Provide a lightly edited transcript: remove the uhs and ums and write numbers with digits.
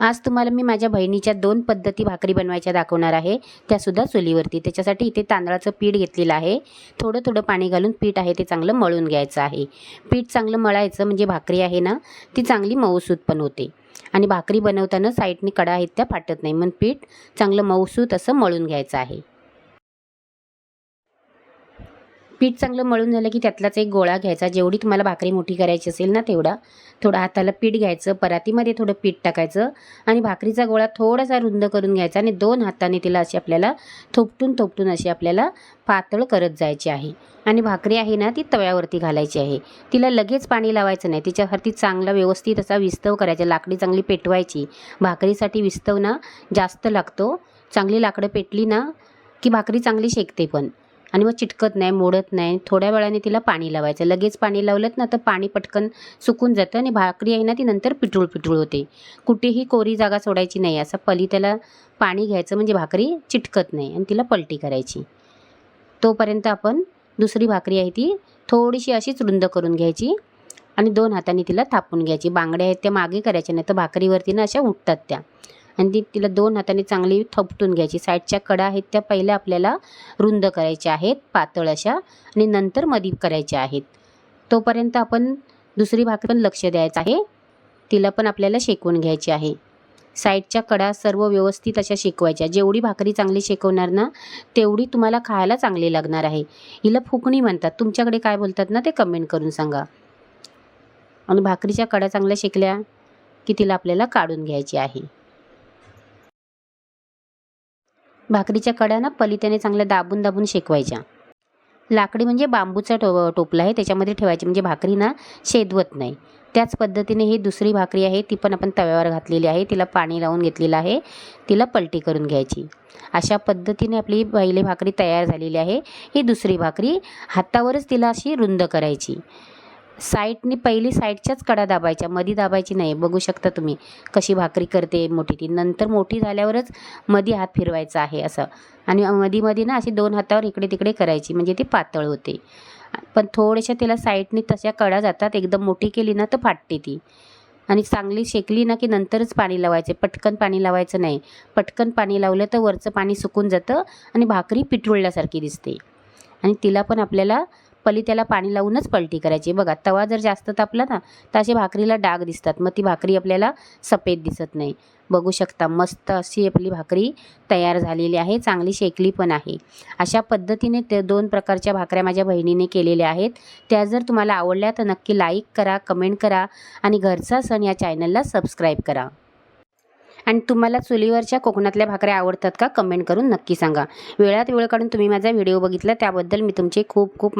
आज तुम्हाला मी माझ्या बहिणीच्या 2 पद्धती भाकरी बनवायच्या दाखवणार आहे, त्यासुद्धा चुलीवरती। त्याच्यासाठी इथे तांदळाचं पीठ घेतलेलं आहे। थोडं थोडं पाणी घालून पीठ आहे ते चांगलं मळून घ्यायचं आहे। पीठ चांगलं मळायचं म्हणजे भाकरी आहे ना ती चांगली मऊसूत पण होते आणि भाकरी बनवताना साईडनी कडा आहेत त्या फाटत नाही, म्हणून पीठ चांगलं मऊसूत असं मळून घ्यायचं आहे। पीठ चांगलं मळून झालं की त्यातलाच एक गोळा घ्यायचा, जेवढी तुम्हाला भाकरी मोठी करायची असेल ना तेवढा। थोडं हाताला पीठ घ्यायचं, परातीमध्ये थोडं पीठ टाकायचं आणि भाकरीचा गोळा थोडासा रुंद करून घ्यायचा आणि 2 हाताने तिला अशी आपल्याला थोपटून अशी आपल्याला पातळ करत जायची आहे। आणि भाकरी आहे ना ती तव्यावरती घालायची आहे। तिला लगेच पाणी लावायचं नाही, तिच्यावरती चांगला व्यवस्थित असा विस्तव करायचा, लाकडी चांगली पेटवायची। भाकरीसाठी विस्तव ना जास्त लागतो, चांगली लाकडं पेटली ना की भाकरी चांगली शेकते पण आणि मग चिटकत नाही, मोडत नाही। थोड्या वेळाने तिला पाणी लावायचं, लगेच पाणी लावलं ना तर पाणी पटकन सुकून जातं आणि भाकरी आहे ना ती नंतर पिठूळ होते। कुठेही कोरी जागा सोडायची नाही, असं त्याला पाणी घ्यायचं म्हणजे भाकरी चिटकत नाही आणि तिला पलटी करायची। तोपर्यंत आपण दुसरी भाकरी आहे ती थोडीशी अशीच रुंद करून घ्यायची आणि 2 हातांनी तिला थापून घ्यायची। बांगड्या आहेत त्या मागे करायच्या नाही तर भाकरीवरती ना अशा उठतात त्या, आणि तिला 2 हातांनी चांगली थपटून घ्यायची। साईडच्या कडा आहेत त्या पहिल्या आपल्याला रुंद करायच्या आहेत पातळ अशा आणि नंतर मधी करायच्या आहेत। तोपर्यंत आपण दुसरी भाकरी पण लक्ष द्यायचं आहे, तिला पण आपल्याला शेकवून घ्यायची आहे। साईडच्या कडा सर्व व्यवस्थित अशा शेकवायच्या। जेवढी भाकरी चांगली शेकवणार ना तेवढी तुम्हाला खायला चांगली लागणार आहे। हिला फुकणी म्हणतात, तुमच्याकडे काय बोलतात ना ते कमेंट करून सांगा। आणि भाकरीच्या कडा चांगल्या शेकल्या की तिला आपल्याला काढून घ्यायची आहे। भाकरीच्या कडा ना पलित्याने चांगल्या दाबून शेकवायच्या। लाकडी म्हणजे बांबूचा टोपला आहे त्याच्यामध्ये ठेवायची, म्हणजे भाकरी ना शेदवत नाही। त्याच पद्धतीने ही दुसरी भाकरी आहे ती पण आपण तव्यावर घातलेली आहे, तिला पाणी लावून घेतलेलं आहे, तिला पलटी करून घ्यायची। अशा पद्धतीने आपली पहिली भाकरी तयार झालेली आहे। ही दुसरी भाकरी हातावरच तिला अशी रुंद करायची। साईडनी पहिली साईडच्याच कडा दाबायच्या, मधी दाबायची नाही। बघू शकता तुम्ही कशी भाकरी करते मोठी ती, नंतर मोठी झाल्यावरच मधी हात फिरवायचा आहे असं, आणि मधी ना अशी 2 हातावर इकडे तिकडे करायची म्हणजे ती पातळ होते। पण थोड्याशा तिला साईडनी तशा कडा जातात, एकदम मोठी केली ना तर फाटते ती। आणि चांगली शेकली ना की नंतरच पाणी लावायचे, पटकन पाणी लावायचं नाही। पटकन पाणी लावलं तर वरचं पाणी सुकून जातं आणि भाकरी पिठुळल्यासारखी दिसते। आणि तिला पण आपल्याला त्याला पाणी लावूनच पलटी करायची। बघा तवा जर जास्त तापला ना तर अशी भाकरीला डाग दिसतात, मग ती भाकरी आपल्याला सफेद दिसत नाही। बघू शकता मस्त अशी आपली भाकरी तयार झालेली आहे, चांगली शेकली पण आहे। अशा पद्धतीने ते 2 प्रकारच्या भाकऱ्या माझ्या बहिणीने केलेल्या आहेत। त्या जर तुम्हाला आवडल्या तर नक्की लाईक करा, कमेंट करा आणि घरचा सण या चॅनलला सबस्क्राईब करा। आणि तुम्हाला चुलीवरच्या कोकणातल्या भाकऱ्या आवडतात का कमेंट करून नक्की सांगा। वेळात वेळ काढून तुम्ही माझा व्हिडिओ बघितला त्याबद्दल मी तुमचे खूप खूप